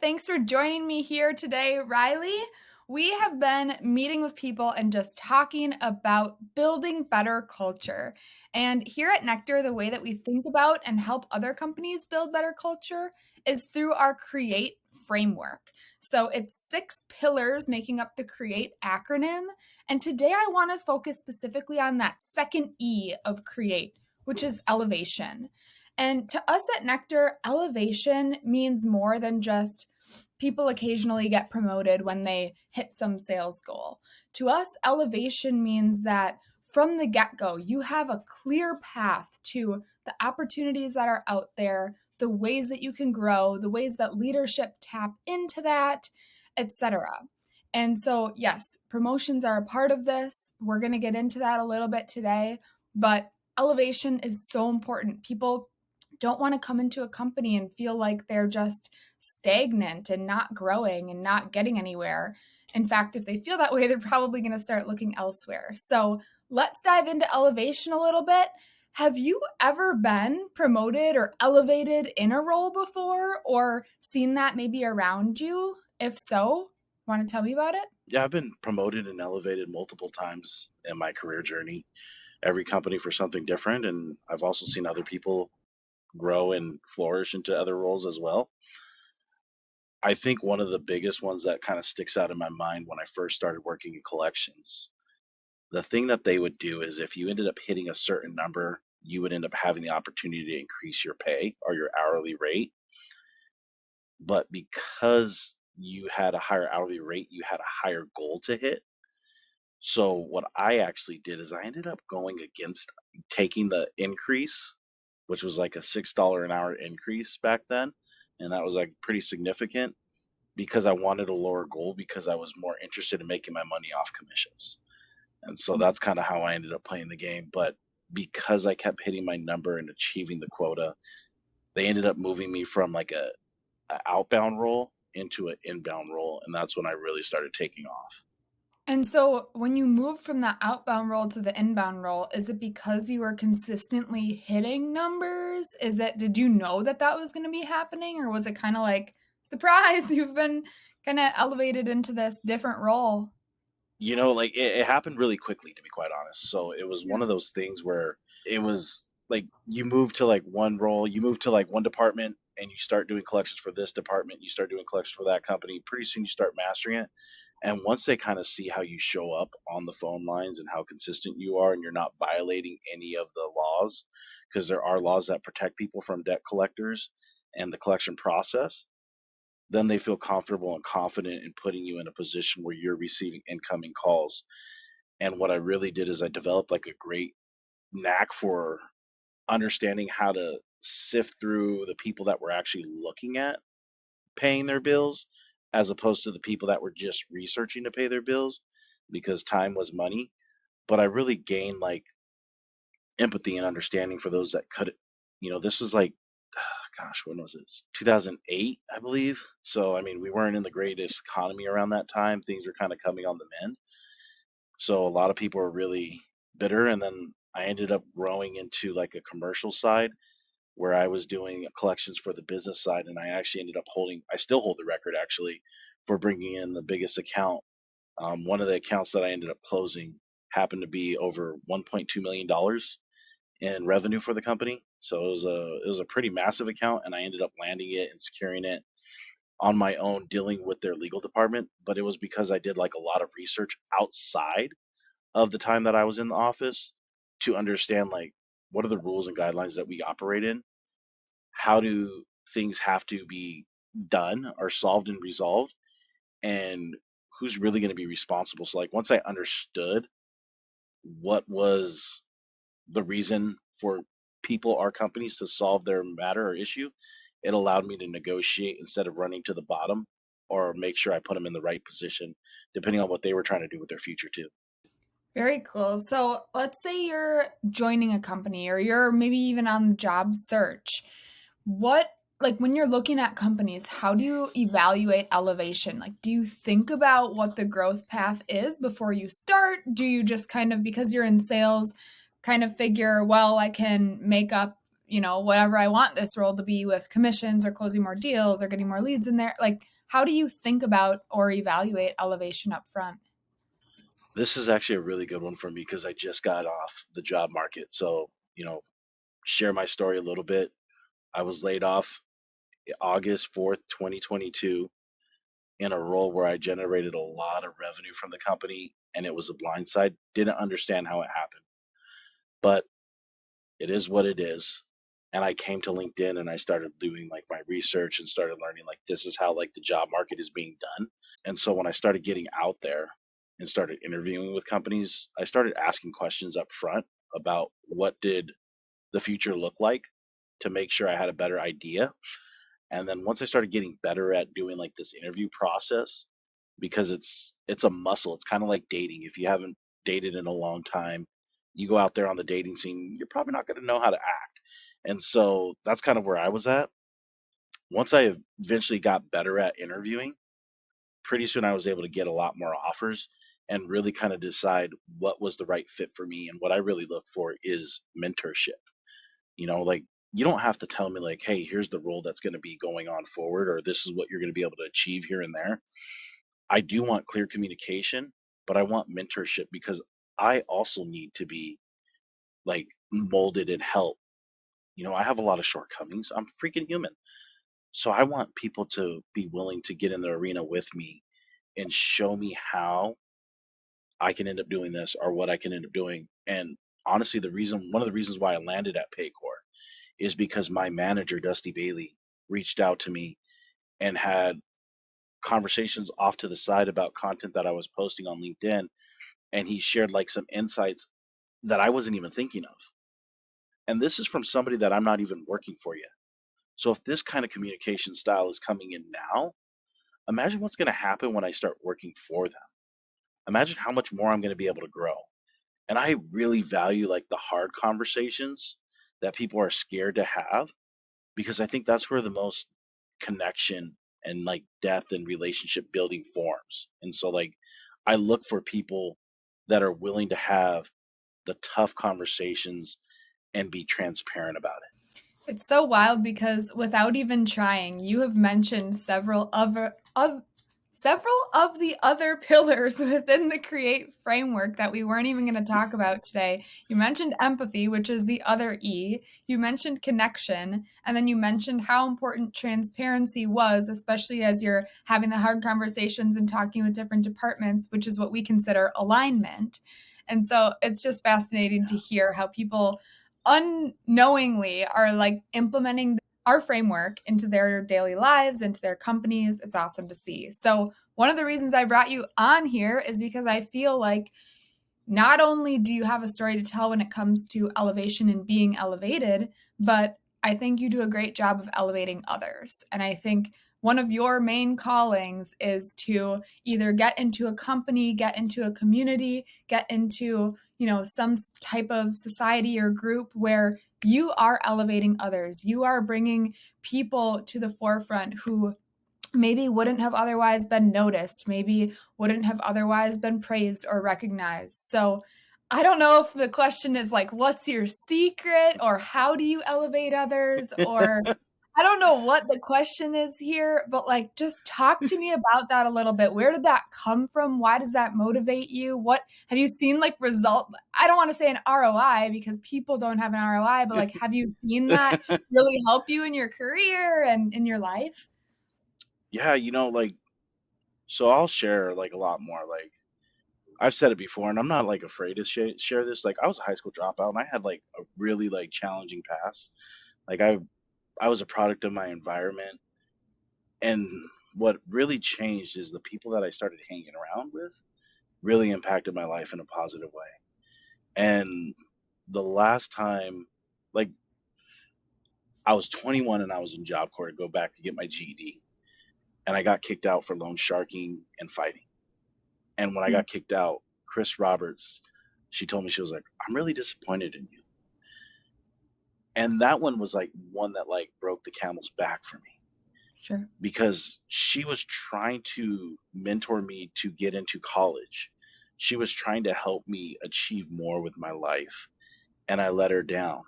Thanks for joining me here today, Riley. We have been meeting with people and just talking about building better culture. And here at Nectar, the way that we think about and help other companies build better culture is through our CREATE framework. So it's 6 pillars making up the CREATE acronym. And today I want to focus specifically on that second E of CREATE, which is elevation. And to us at Nectar, elevation means more than just people occasionally get promoted when they hit some sales goal. To us, elevation means that from the get-go, you have a clear path to the opportunities that are out there, the ways that you can grow, the ways that leadership tap into that, etc. And so, yes, promotions are a part of this. We're going to get into that a little bit today, but elevation is so important. People don't want to come into a company and feel like they're just stagnant and not growing and not getting anywhere. In fact, if they feel that way, they're probably going to start looking elsewhere. So let's dive into elevation a little bit. Have you ever been promoted or elevated in a role before or seen that maybe around you? If so, want to tell me about it? Yeah, I've been promoted and elevated multiple times in my career journey. Every company for something different, and I've also seen other people grow and flourish into other roles as well. I think one of the biggest ones that kind of sticks out in my mind when I first started working in collections, the thing that they would do is if you ended up hitting a certain number, you would end up having the opportunity to increase your pay or your hourly rate. But because you had a higher hourly rate, you had a higher goal to hit. So what I actually did is I ended up going against taking the increase, which was like a $6 an hour increase back then, and that was like pretty significant because I wanted a lower goal because I was more interested in making my money off commissions. And so that's kind of how I ended up playing the game. But because I kept hitting my number and achieving the quota, they ended up moving me from like a outbound role into an inbound role, and that's when I really started taking off. And so when you move from the outbound role to the inbound role, is it because you were consistently hitting numbers? Did you know that that was going to be happening? Or was it kind of like, surprise, you've been kind of elevated into this different role? Like it happened really quickly, to be quite honest. So it was one Yeah. of those things where it was like you move to like one role, you move to like one department, and you start doing collections for this department, you start doing collections for that company. Pretty soon you start mastering it. And once they kind of see how you show up on the phone lines and how consistent you are, and you're not violating any of the laws, because there are laws that protect people from debt collectors and the collection process, then they feel comfortable and confident in putting you in a position where you're receiving incoming calls. And what I really did is I developed like a great knack for understanding how to sift through the people that were actually looking at paying their bills as opposed to the people that were just researching to pay their bills because time was money. But I really gained like empathy and understanding for those that could, this was like, gosh, when was this? 2008, I believe. So, I mean, we weren't in the greatest economy around that time. Things were kind of coming on the mend. So, a lot of people were really bitter. And then I ended up growing into like a commercial side where I was doing collections for the business side. And I actually ended up I still hold the record actually for bringing in the biggest account. One of the accounts that I ended up closing happened to be over $1.2 million in revenue for the company. So it was a pretty massive account, and I ended up landing it and securing it on my own, dealing with their legal department. But it was because I did like a lot of research outside of the time that I was in the office to understand like what are the rules and guidelines that we operate in, how do things have to be done or solved and resolved, and who's really going to be responsible. So like once I understood what was the reason for people or companies to solve their matter or issue, it allowed me to negotiate instead of running to the bottom or make sure I put them in the right position, depending on what they were trying to do with their future too. Very cool. So let's say you're joining a company or you're maybe even on job search. What, like when you're looking at companies, how do you evaluate elevation? Like, do you think about what the growth path is before you start? Do you just kind of, because you're in sales, kind of figure, well, I can make up, whatever I want this role to be with commissions or closing more deals or getting more leads in there? Like, how do you think about or evaluate elevation up front? This is actually a really good one for me because I just got off the job market. So, share my story a little bit. I was laid off August 4th, 2022, in a role where I generated a lot of revenue from the company, and it was a blindside. Didn't understand how it happened, but it is what it is. And I came to LinkedIn and I started doing like my research and started learning like this is how like the job market is being done. And so when I started getting out there and started interviewing with companies, I started asking questions up front about what did the future look like to make sure I had a better idea. And then once I started getting better at doing like this interview process, because it's a muscle, it's kind of like dating. If you haven't dated in a long time, you go out there on the dating scene, you're probably not going to know how to act. And so that's kind of where I was at. Once I eventually got better at interviewing, pretty soon I was able to get a lot more offers and really kind of decide what was the right fit for me. And what I really look for is mentorship. Like you don't have to tell me like, hey, here's the role that's going to be going on forward, or this is what you're going to be able to achieve here and there. I do want clear communication, but I want mentorship because I also need to be like molded and helped. I have a lot of shortcomings. I'm freaking human. So I want people to be willing to get in the arena with me and show me how I can end up doing this or what I can end up doing. And honestly, one of the reasons why I landed at Paycor is because my manager, Dusty Bailey, reached out to me and had conversations off to the side about content that I was posting on LinkedIn. And he shared like some insights that I wasn't even thinking of. And this is from somebody that I'm not even working for yet. So if this kind of communication style is coming in now, imagine what's going to happen when I start working for them. Imagine how much more I'm going to be able to grow. And I really value like the hard conversations that people are scared to have because I think that's where the most connection and like depth and relationship building forms. And so like I look for people that are willing to have the tough conversations and be transparent about it. It's so wild because without even trying, you have mentioned several of the other pillars within the create framework that we weren't even going to talk about today. You mentioned empathy, which is the other E. You mentioned connection, and then you mentioned how important transparency was, especially as you're having the hard conversations and talking with different departments, which is what we consider alignment. And so it's just fascinating to hear how people unknowingly are like implementing our framework into their daily lives, into their companies. It's awesome to see. So, one of the reasons I brought you on here is because I feel like not only do you have a story to tell when it comes to elevation and being elevated, but I think you do a great job of elevating others. And I think one of your main callings is to either get into a company, get into a community, get into, some type of society or group where you are elevating others. You are bringing people to the forefront who maybe wouldn't have otherwise been noticed, maybe wouldn't have otherwise been praised or recognized. So I don't know if the question is like, what's your secret or how do you elevate others? Or I don't know what the question is here, but like, just talk to me about that a little bit. Where did that come from? Why does that motivate you? What have you seen like result? I don't want to say an ROI because people don't have an ROI, but like, have you seen that really help you in your career and in your life? Yeah, like so I'll share like a lot more. Like I've said it before, and I'm not like afraid to share this. Like I was a high school dropout, and I had like a really like challenging past. Like I was a product of my environment, and what really changed is the people that I started hanging around with really impacted my life in a positive way. And the last time, like I was 21 and I was in Job Corps to go back to get my GED, and I got kicked out for loan sharking and fighting. And when I got kicked out, Chris Roberts, she told me, she was like, I'm really disappointed in you. And that one was like one that like broke the camel's back for me Sure. because she was trying to mentor me to get into college. She was trying to help me achieve more with my life, and I let her down.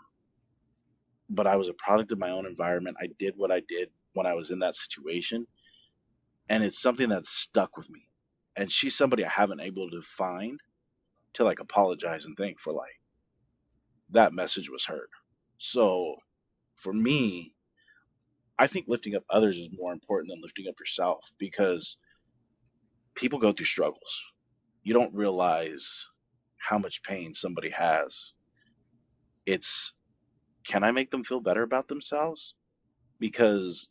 But I was a product of my own environment. I did what I did when I was in that situation, and it's something that's stuck with me. And she's somebody I haven't able to find to like apologize and thank for like that message was heard. So for me, I think lifting up others is more important than lifting up yourself because people go through struggles. You don't realize how much pain somebody has. It's, can I make them feel better about themselves? Because,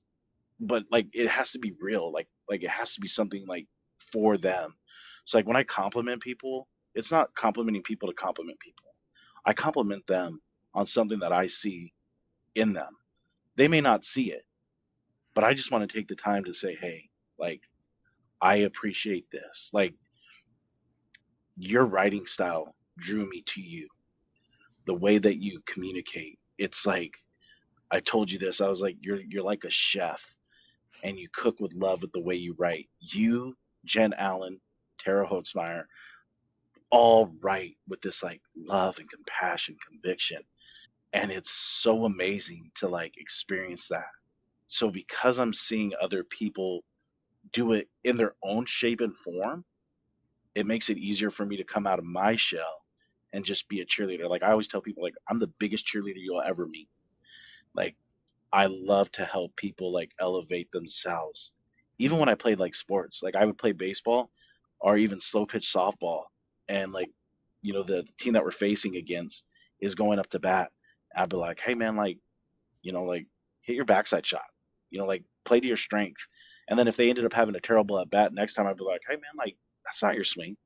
but like it has to be real. Like it has to be something like for them. So like when I compliment people, it's not complimenting people to compliment people. I compliment them on something that I see in them. They may not see it, but I just want to take the time to say, hey, like I appreciate this. Like your writing style drew me to you. The way that you communicate. It's like I told you this. I was like, you're like a chef and you cook with love with the way you write. You, Jen Allen, Tara Holtzmeyer, all write with this like love and compassion, conviction. And it's so amazing to like experience that. So because I'm seeing other people do it in their own shape and form, it makes it easier for me to come out of my shell and just be a cheerleader. Like I always tell people, like I'm the biggest cheerleader you'll ever meet. Like I love to help people like elevate themselves. Even when I played like sports, like I would play baseball or even slow pitch softball, and like the team that we're facing against is going up to bat. I'd be like, hey man, like like hit your backside shot, like play to your strength. And then if they ended up having a terrible at bat next time, I'd be like, hey man, like that's not your swing.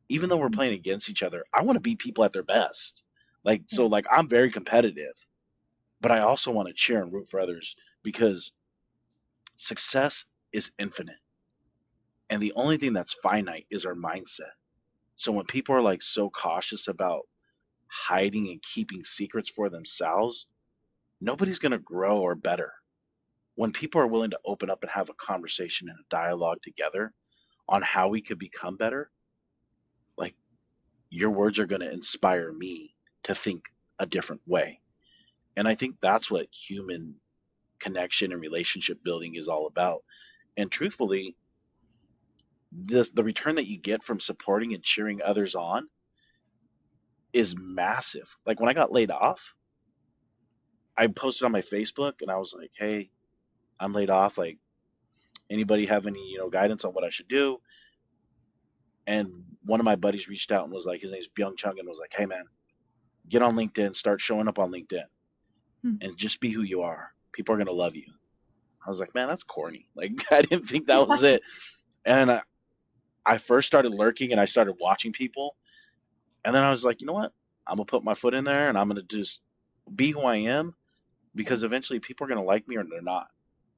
Even though we're Mhm. playing against each other, I want to beat people at their best. Like so, Yeah. like I'm very competitive, but I also want to cheer and root for others because success is infinite. And the only thing that's finite is our mindset. So when people are like so cautious about hiding and keeping secrets for themselves, nobody's going to grow or better. When people are willing to open up and have a conversation and a dialogue together on how we could become better, like your words are going to inspire me to think a different way. And I think that's what human connection and relationship building is all about. And truthfully, the return that you get from supporting and cheering others on is massive. Like when I got laid off, I posted on my Facebook and I was like, "Hey, I'm laid off. Like, anybody have any guidance on what I should do?" And one of my buddies reached out and was like, his name's Byung Chung, and was like, "Hey man, get on LinkedIn, start showing up on LinkedIn, Hmm. and just be who you are. People are gonna love you." I was like, "Man, that's corny. Like, I didn't think that was it." And I first started lurking and I started watching people, and then I was like, you know what? I'm gonna put my foot in there and I'm gonna just be who I am Yeah. because eventually people are going to like me or they're not.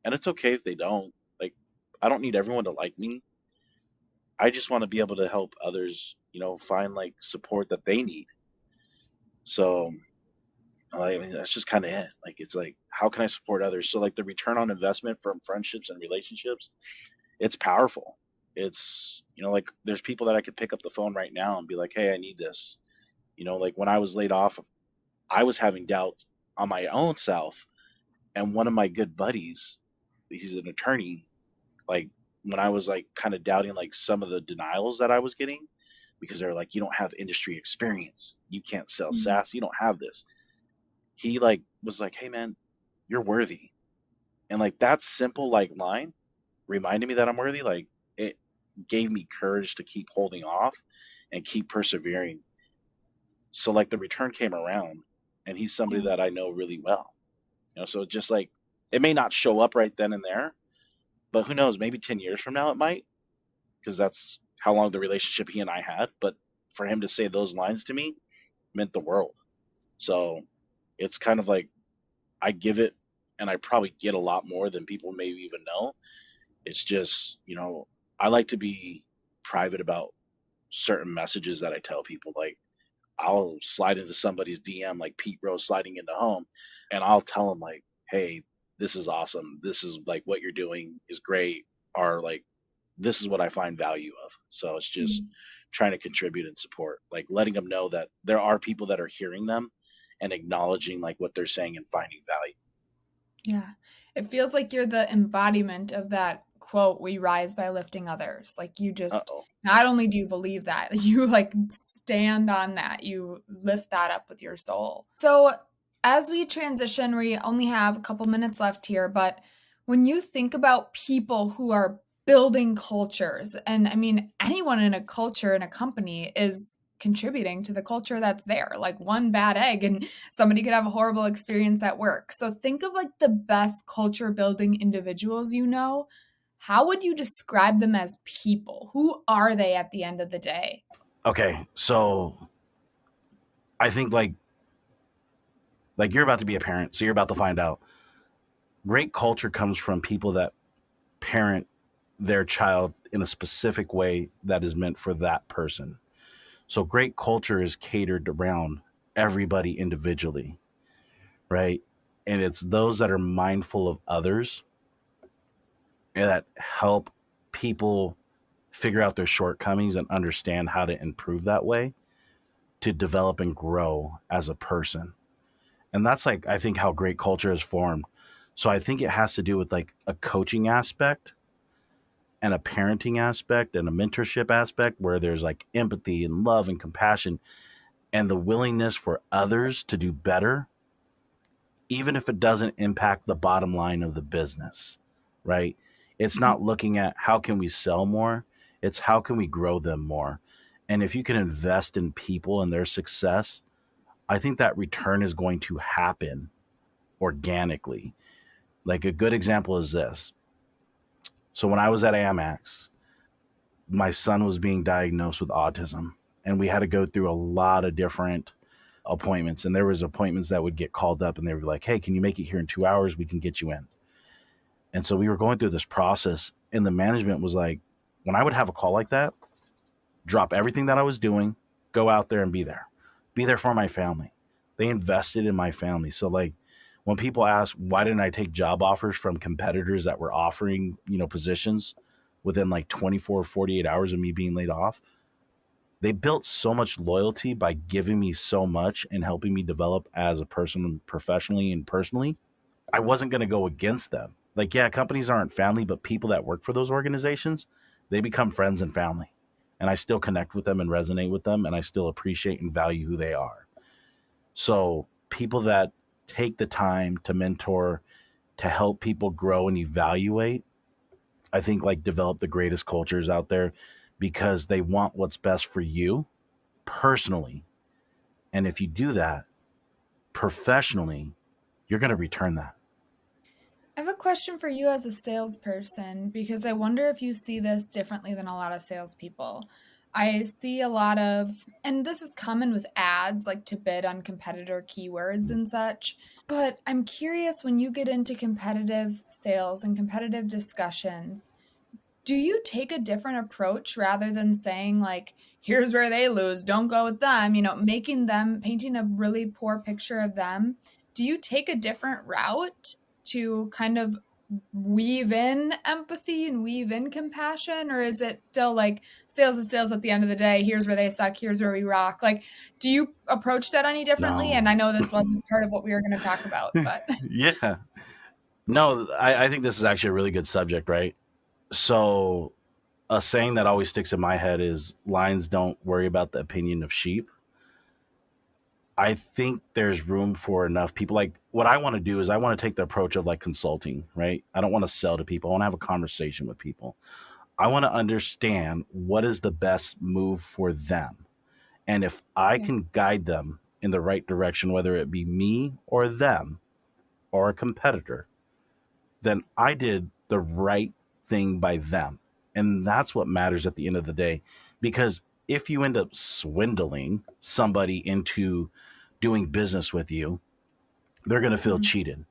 And it's okay if they don't. Like, I don't need everyone to like me. I just want to be able to help others, find like support that they need. So, I mean, that's just kind of it. Like, it's like, how can I support others? So, like, the return on investment from friendships and relationships, it's powerful. It's, like, there's people that I could pick up the phone right now and be like, hey, I need this. Like when I was laid off, I was having doubts on my own self. And one of my good buddies, he's an attorney, like when I was like kind of doubting like some of the denials that I was getting because they're like, you don't have industry experience, you can't sell Mhm. SaaS, you don't have this. He like was like, hey man, you're worthy. And like that simple like line reminded me that I'm worthy. Like it gave me courage to keep holding off and keep persevering. So like the return came around and he's somebody Yeah. that I know really well. So just like it may not show up right then and there, but who knows, maybe 10 years from now it might, because that's how long the relationship he and I had. But for him to say those lines to me meant the world. So it's kind of like I give it and I probably get a lot more than people maybe even know. It's just, I like to be private about certain messages that I tell people. Like I'll slide into somebody's DM like Pete Rose sliding into home and I'll tell them like, hey, this is awesome. This is like what you're doing is great. Or like this is what I find value of. So it's just Mhm. trying to contribute and support, like letting them know that there are people that are hearing them and acknowledging like what they're saying and finding value. Yeah. It feels like you're the embodiment of that quote, "We rise by lifting others." Like you just Uh-oh. not only do you believe that, you like stand on that. You lift that up with your soul. So, as we transition, we only have a couple minutes left here, but when you think about people who are building cultures, and I mean, anyone in a culture in a company is contributing to the culture that's there. Like one bad egg, and somebody could have a horrible experience at work. So, think of like the best culture building individuals you know. How would you describe them as people? Who are they at the end of the day? Okay, so I think like you're about to be a parent, so you're about to find out. Great culture comes from people that parent their child in a specific way that is meant for that person. So great culture is catered around everybody individually, right? And it's those that are mindful of others and that help people figure out their shortcomings and understand how to improve that way to develop and grow as a person. And that's like, I think, how great culture is formed. So I think it has to do with like a coaching aspect and a parenting aspect and a mentorship aspect where there's like empathy and love and compassion and the willingness for others to do better, even if it doesn't impact the bottom line of the business, right? It's not looking at how can we sell more, it's how can we grow them more. And if you can invest in people and their success, I think that return is going to happen organically. Like a good example is this. So when I was at Amex, my son was being diagnosed with autism, and we had to go through a lot of different appointments. And there was appointments that would get called up and they were like, hey, can you make it here in 2 hours? We can get you in. And so we were going through this process, and the management was like, when I would have a call like that, drop everything that I was doing, go out there and be there for my family. They invested in my family. So like when people ask, why didn't I take job offers from competitors that were offering, positions within like 24, 48 hours of me being laid off? They built so much loyalty by giving me so much and helping me develop as a person professionally and personally. I wasn't going to go against them. Like, yeah, companies aren't family, but people that work for those organizations, they become friends and family. And I still connect with them and resonate with them, and I still appreciate and value who they are. So, people that take the time to mentor, to help people grow and evaluate, I think like develop the greatest cultures out there because they want what's best for you personally. And if you do that professionally, you're going to return that. I have a question for you as a salesperson because I wonder if you see this differently than a lot of salespeople. I see a lot of, and this is common with ads, like to bid on competitor keywords and such. But I'm curious when you get into competitive sales and competitive discussions, do you take a different approach rather than saying, like, here's where they lose, don't go with them, making them, painting a really poor picture of them? Do you take a different route to kind of weave in empathy and weave in compassion? Or is it still like sales is sales at the end of the day? Here's where they suck, here's where we rock. Like, do you approach that any differently? No. And I know this wasn't part of what we were going to talk about, but Yeah. No, I think this is actually a really good subject, right? So, a saying that always sticks in my head is lions don't worry about the opinion of sheep. I think there's room for enough people. Like, what I want to do is I want to take the approach of like consulting, right? I don't want to sell to people. I want to have a conversation with people. I want to understand what is the best move for them. And if I yeah. can guide them in the right direction, whether it be me or them or a competitor, then I did the right thing by them. And that's what matters at the end of the day. Because if you end up swindling somebody into doing business with you, they're going to feel Mhm. cheated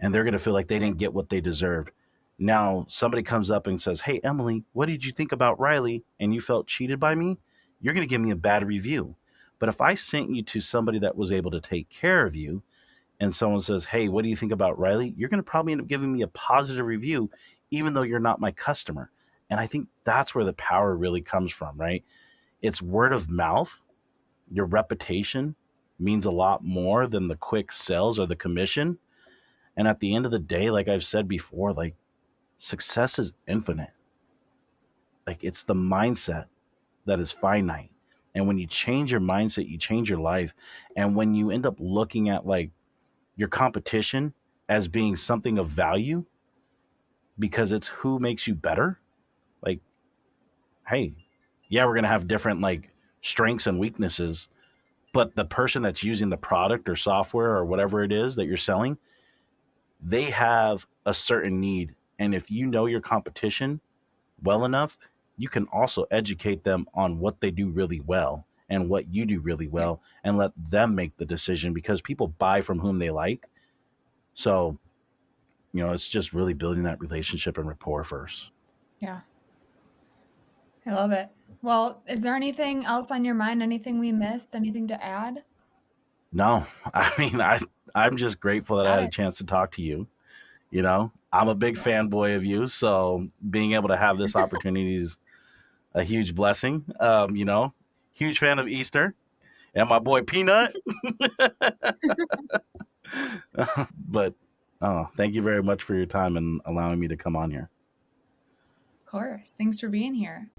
and they're going to feel like they Right. didn't get what they deserved. Now, somebody comes up and says, hey, Emily, what did you think about Riley? And you felt cheated by me? You're going to give me a bad review. But if I sent you to somebody that was able to take care of you, and someone says, hey, what do you think about Riley? You're going to probably end up giving me a positive review, even though you're not my customer. And I think that's where the power really comes from, right? It's word of mouth. Your reputation means a lot more than the quick sales or the commission. And at the end of the day, like I've said before, like Success is infinite. Like it's the mindset that is finite. And when you change your mindset, you change your life. And when you end up looking at like your competition as being something of value because it's who makes you better, like, hey, yeah, we're going to have different like strengths and weaknesses, but the person that's using the product or software or whatever it is that you're selling, they have a certain need. And if you know your competition well enough, you can also educate them on what they do really well and what you do really Yeah. well and let them make the decision because people buy from whom they like. So, it's just really building that relationship and rapport first. Yeah. I love it. Well, is there anything else on your mind? Anything we missed? Anything to add? No, I mean, I'm just grateful that I Got had a it. chance to talk to you. I'm a big Yeah. fanboy of you. So being able to have this opportunity is a huge blessing. Huge fan of Easter and my boy Peanut. But thank you very much for your time and allowing me to come on here. Of course. Thanks for being here.